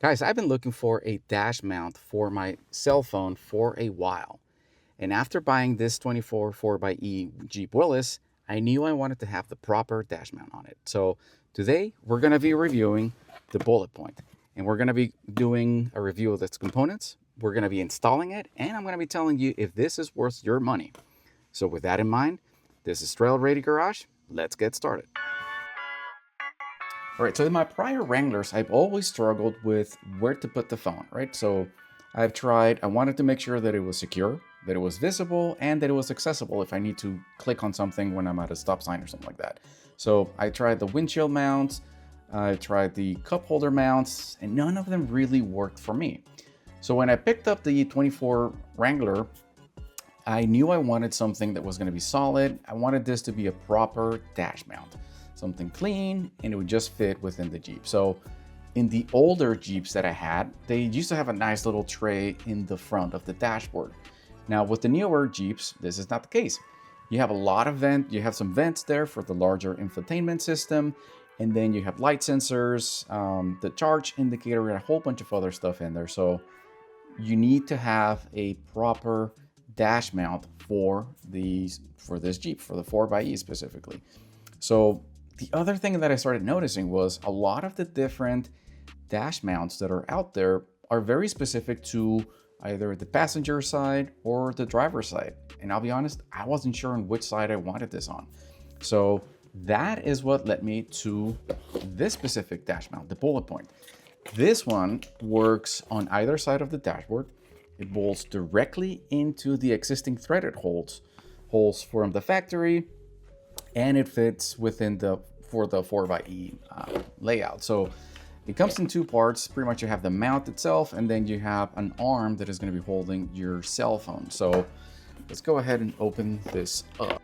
Guys, I've been looking for a dash mount for my cell phone for a while. And after buying this 24 4xe Jeep Willys, I knew I wanted to have the proper dash mount on it. So today we're going to be reviewing the Bulletpoint. And we're going to be doing a review of its components. We're going to be installing it. And I'm going to be telling you if this is worth your money. So with that in mind, this is Trail Ready Garage. Let's get started. All right, so in my prior Wranglers, I've always struggled with where to put the phone, right? So I wanted to make sure that it was secure, that it was visible, and that it was accessible if I need to click on something when I'm at a stop sign or something like that. So I tried the windshield mounts, I tried the cup holder mounts, and none of them really worked for me. So when I picked up the 24 Wrangler, I knew I wanted something that was gonna be solid. I wanted this to be a proper dash mount. Something clean, and it would just fit within the Jeep. So in the older Jeeps that I had, they used to have a nice little tray in the front of the dashboard. Now with the newer Jeeps, this is not the case. You have you have some vents there for the larger infotainment system, and then you have light sensors, the charge indicator, and a whole bunch of other stuff in there. So you need to have a proper dash mount for this Jeep, for the 4xe specifically. So the other thing that I started noticing was a lot of the different dash mounts that are out there are very specific to either the passenger side or the driver's side. And I'll be honest, I wasn't sure on which side I wanted this on. So that is what led me to this specific dash mount, the Bulletpoint. This one works on either side of the dashboard. It bolts directly into the existing threaded holes from the factory, and it fits within for the 4xe layout. So it comes in two parts. Pretty much you have the mount itself, and then you have an arm that is going to be holding your cell phone. So let's go ahead and open this up.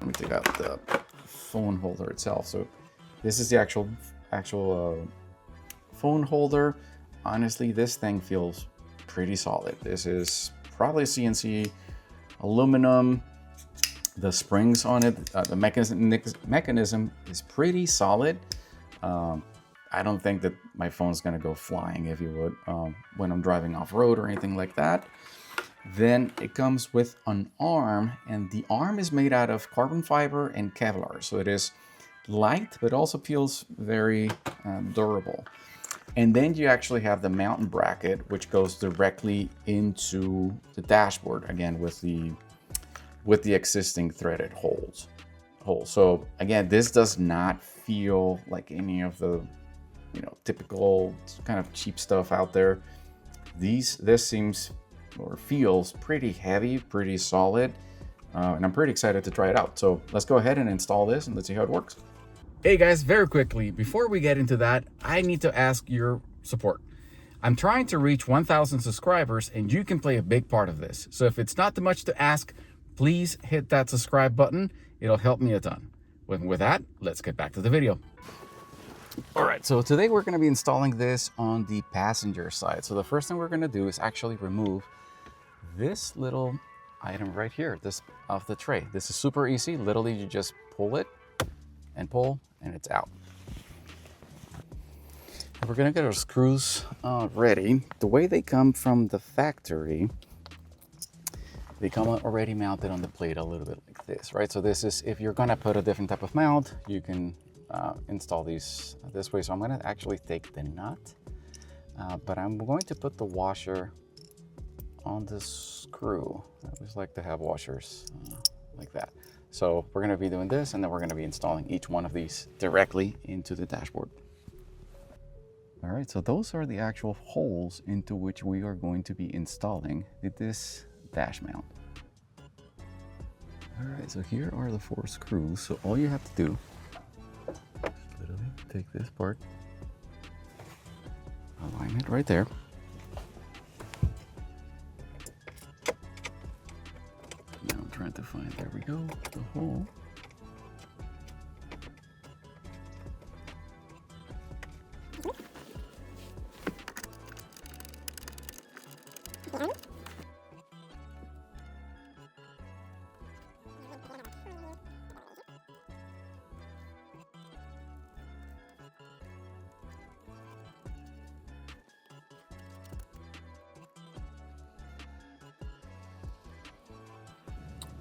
Let me take out the phone holder itself. So this is the actual phone holder. Honestly, this thing feels pretty solid. This is probably CNC aluminum. The springs on it, the mechanism is pretty solid. I don't think that my phone's gonna go flying, if you would, when I'm driving off-road or anything like that. Then it comes with an arm, and the arm is made out of carbon fiber and Kevlar. So it is light, but also feels very durable. And then you actually have the mountain bracket, which goes directly into the dashboard, again, with the existing threaded holes. So again, this does not feel like any of the, typical kind of cheap stuff out there. This seems or feels pretty heavy, pretty solid, and I'm pretty excited to try it out. So let's go ahead and install this and let's see how it works. Hey guys, very quickly, before we get into that, I need to ask your support. I'm trying to reach 1,000 subscribers, and you can play a big part of this. So if it's not too much to ask, please hit that subscribe button. It'll help me a ton. With that, let's get back to the video. All right, so today we're going to be installing this on the passenger side. So the first thing we're going to do is actually remove this little item right here, this off the tray. This is super easy. Literally, you just pull it and pull, and it's out. And we're going to get our screws ready. The way they come from the factory, they come already mounted on the plate a little bit like this, right? So this is, if you're going to put a different type of mount, you can install these this way. So I'm going to actually take the nut, but I'm going to put the washer on the screw. I always like to have washers like that. So we're going to be doing this, and then we're going to be installing each one of these directly into the dashboard. All right, so those are the actual holes into which we are going to be installing this dash mount. All right, so here are the 4 screws. So all you have to do is literally take this part, align it right there. Now I'm trying to find, there we go, the hole.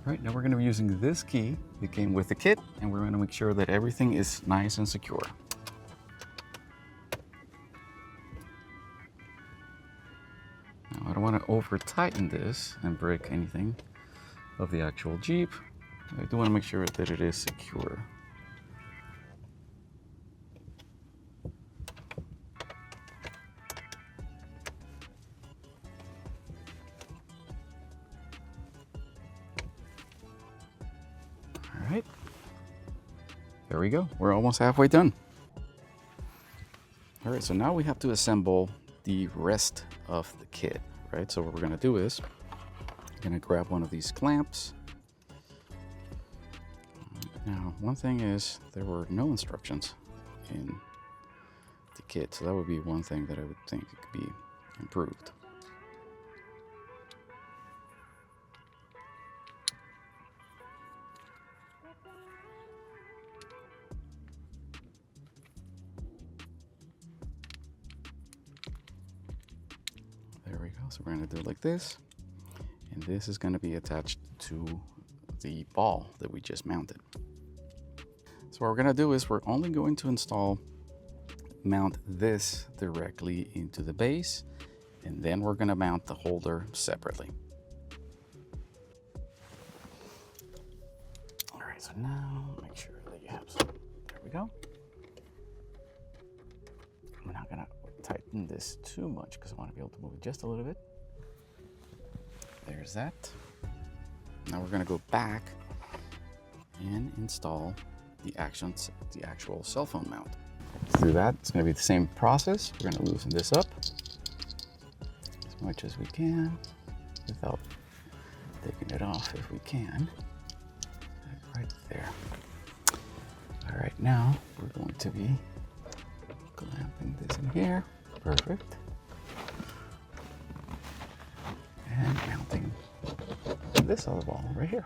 Right, now we're going to be using this key that came with the kit, and we're going to make sure that everything is nice and secure. Now I don't want to over tighten this and break anything of the actual Jeep. I do want to make sure that it is secure. All right, there we go. We're almost halfway done. All right, so now we have to assemble the rest of the kit, right? So what we're gonna do is, I'm gonna grab one of these clamps. Now, one thing is, there were no instructions in the kit, so that would be one thing that I would think it could be improved. There we go. So we're going to do it like this. And this is going to be attached to the ball that we just mounted. So what we're going to do is we're only going to mount this directly into the base. And then we're going to mount the holder separately. All right, so now make sure that you have some. There we go. I'm not going to tighten this too much because I want to be able to move it just a little bit. There's that. Now we're going to go back and install the actual cell phone mount. To do that, it's going to be the same process. We're going to loosen this up as much as we can without taking it off if we can. Right there. All right, now we're going to be clamping this in here. Perfect. And mounting this other ball right here.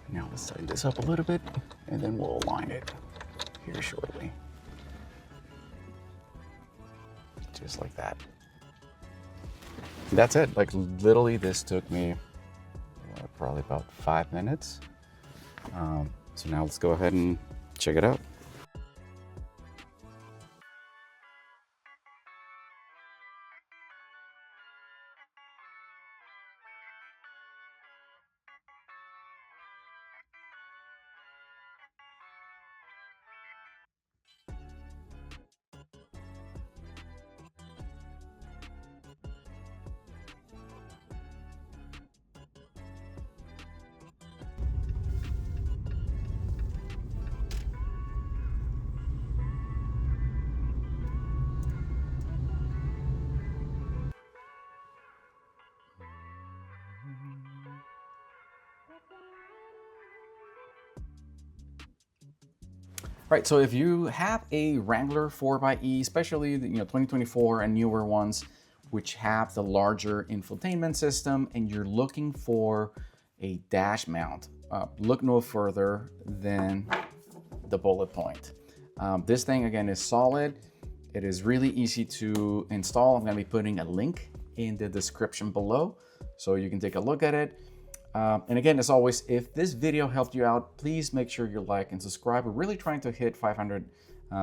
Now let's tighten this up a little bit and then we'll align it here shortly. Just like that. That's it. Like literally this took me probably about 5 minutes. So now let's go ahead and check it out. Right, so if you have a Wrangler 4xe, especially the 2024 and newer ones, which have the larger infotainment system, and you're looking for a dash mount, look no further than the Bulletpoint. This thing again is solid. It is really easy to install. I'm going to be putting a link in the description below so you can take a look at it. And again, as always, if this video helped you out, please make sure you like and subscribe. We're really trying to hit 500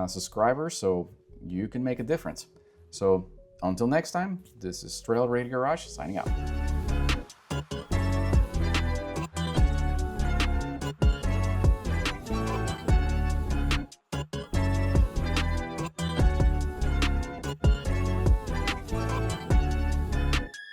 subscribers so you can make a difference. So until next time, this is Trail Radio Garage signing out.